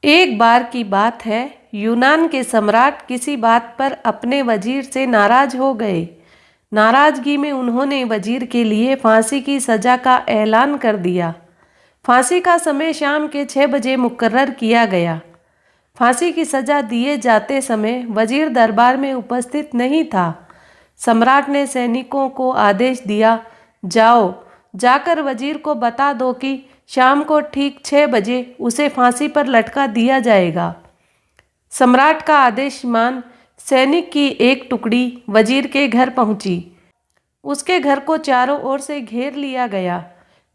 एक बार की बात है, यूनान के सम्राट किसी बात पर अपने वजीर से नाराज हो गए। नाराजगी में उन्होंने वजीर के लिए फांसी की सजा का ऐलान कर दिया। फांसी का समय शाम के 6 बजे मुकर्रर किया गया। फांसी की सजा दिए जाते समय वजीर दरबार में उपस्थित नहीं था। सम्राट ने सैनिकों को आदेश दिया, जाओ, जाकर वजीर को बता दो कि शाम को ठीक 6 बजे उसे फांसी पर लटका दिया जाएगा। सम्राट का आदेश मान सैनिक की एक टुकड़ी वजीर के घर पहुंची। उसके घर को चारों ओर से घेर लिया गया।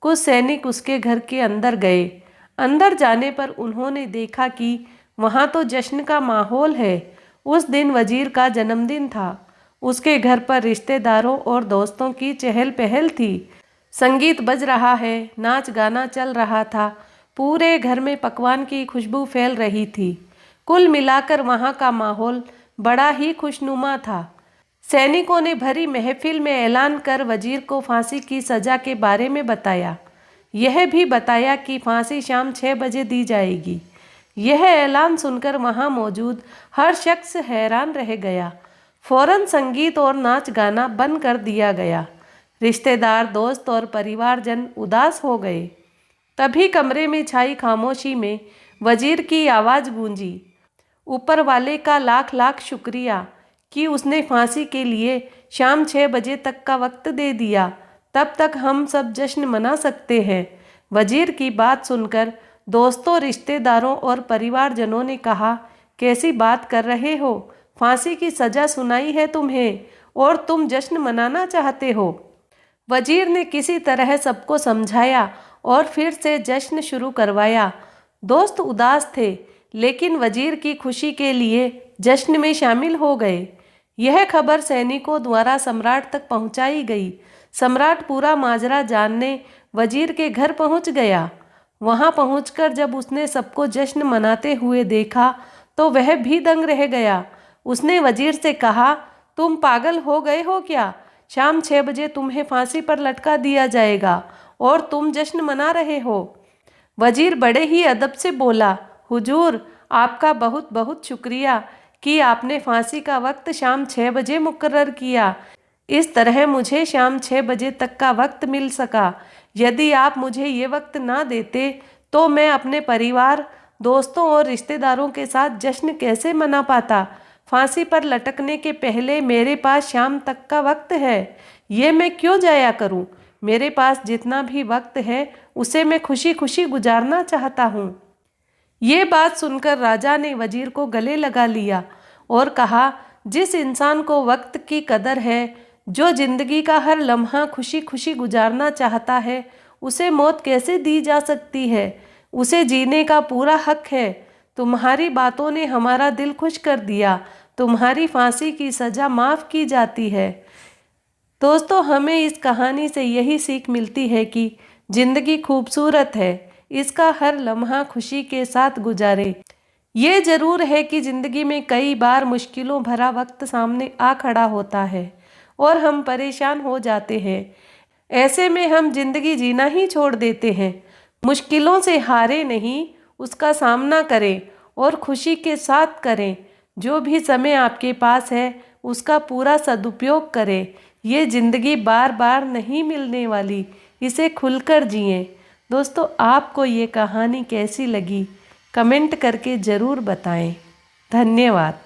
कुछ सैनिक उसके घर के अंदर गए। अंदर जाने पर उन्होंने देखा कि वहां तो जश्न का माहौल है। उस दिन वजीर का जन्मदिन था। उसके घर पर रिश्तेदारों और दोस्तों की चहल पहल थी। संगीत बज रहा है, नाच गाना चल रहा था। पूरे घर में पकवान की खुशबू फैल रही थी। कुल मिलाकर वहाँ का माहौल बड़ा ही खुशनुमा था। सैनिकों ने भरी महफिल में ऐलान कर वजीर को फांसी की सज़ा के बारे में बताया। यह भी बताया कि फांसी शाम 6 बजे दी जाएगी। यह ऐलान सुनकर वहाँ मौजूद हर शख्स हैरान रह गया। फौरन संगीत और नाच गाना बंद कर दिया गया। रिश्तेदार, दोस्त और परिवारजन उदास हो गए। तभी कमरे में छाई खामोशी में वजीर की आवाज़ गूंजी, ऊपर वाले का लाख लाख शुक्रिया कि उसने फांसी के लिए शाम 6 बजे तक का वक्त दे दिया। तब तक हम सब जश्न मना सकते हैं। वजीर की बात सुनकर दोस्तों, रिश्तेदारों और परिवारजनों ने कहा, कैसी बात कर रहे हो? फांसी की सज़ा सुनाई है तुम्हें और तुम जश्न मनाना चाहते हो। वजीर ने किसी तरह सबको समझाया और फिर से जश्न शुरू करवाया। दोस्त उदास थे, लेकिन वजीर की खुशी के लिए जश्न में शामिल हो गए। यह खबर सैनिकों द्वारा सम्राट तक पहुंचाई गई। सम्राट पूरा माजरा जानने वजीर के घर पहुंच गया। वहां पहुंचकर जब उसने सबको जश्न मनाते हुए देखा तो वह भी दंग रह गया। उसने वजीर से कहा, तुम पागल हो गए हो क्या? शाम 6 बजे तुम्हें फांसी पर लटका दिया जाएगा और तुम जश्न मना रहे हो। वजीर बड़े ही अदब से बोला, हुजूर, आपका बहुत बहुत शुक्रिया कि आपने फांसी का वक्त शाम 6 बजे मुकर्रर किया। इस तरह मुझे शाम 6 बजे तक का वक्त मिल सका। यदि आप मुझे ये वक्त ना देते तो मैं अपने परिवार, दोस्तों और रिश्तेदारों के साथ जश्न कैसे मना पाता। फांसी पर लटकने के पहले मेरे पास शाम तक का वक्त है। ये मैं क्यों जाया करूं? मेरे पास जितना भी वक्त है उसे मैं खुशी खुशी गुजारना चाहता हूं। ये बात सुनकर राजा ने वजीर को गले लगा लिया और कहा, जिस इंसान को वक्त की कदर है, जो जिंदगी का हर लम्हा खुशी खुशी गुजारना चाहता है, उसे मौत कैसे दी जा सकती है? उसे जीने का पूरा हक है। तुम्हारी बातों ने हमारा दिल खुश कर दिया। तुम्हारी फांसी की सज़ा माफ़ की जाती है। दोस्तों, हमें इस कहानी से यही सीख मिलती है कि ज़िंदगी खूबसूरत है, इसका हर लम्हा खुशी के साथ गुजारें। ये ज़रूर है कि ज़िंदगी में कई बार मुश्किलों भरा वक्त सामने आ खड़ा होता है और हम परेशान हो जाते हैं। ऐसे में हम जिंदगी जीना ही छोड़ देते हैं। मुश्किलों से हारे नहीं, उसका सामना करें और खुशी के साथ करें। जो भी समय आपके पास है उसका पूरा सदुपयोग करें। ये ज़िंदगी बार बार नहीं मिलने वाली, इसे खुलकर जिएं। दोस्तों, आपको ये कहानी कैसी लगी कमेंट करके ज़रूर बताएं। धन्यवाद।